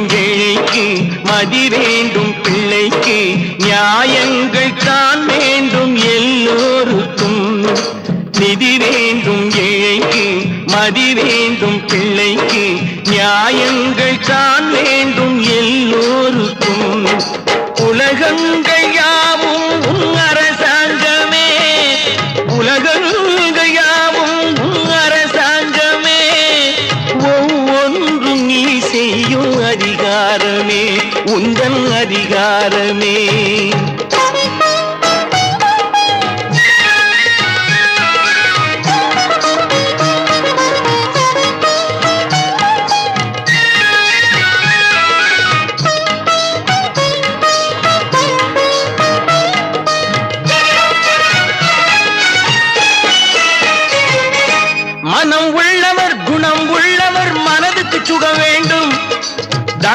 ஏழைக்கு மதி வேண்டும், பிள்ளைக்கு நியாயங்கள் தான் வேண்டும், எல்லோருக்கும் நிதி வேண்டும். ஏழைக்கு மதி வேண்டும், பிள்ளைக்கு நியாயங்கள் தான் வேண்டும், எல்லோருக்கும். உலகங்கள் யாவும் உன் அரசாங்கமே, உலகங்கள் யாவும் உன் அரசாங்கமே, ஒவ்வொன்றும் நீ செய்யும் அதிகாரமே உந்தன் அதிகாரமே.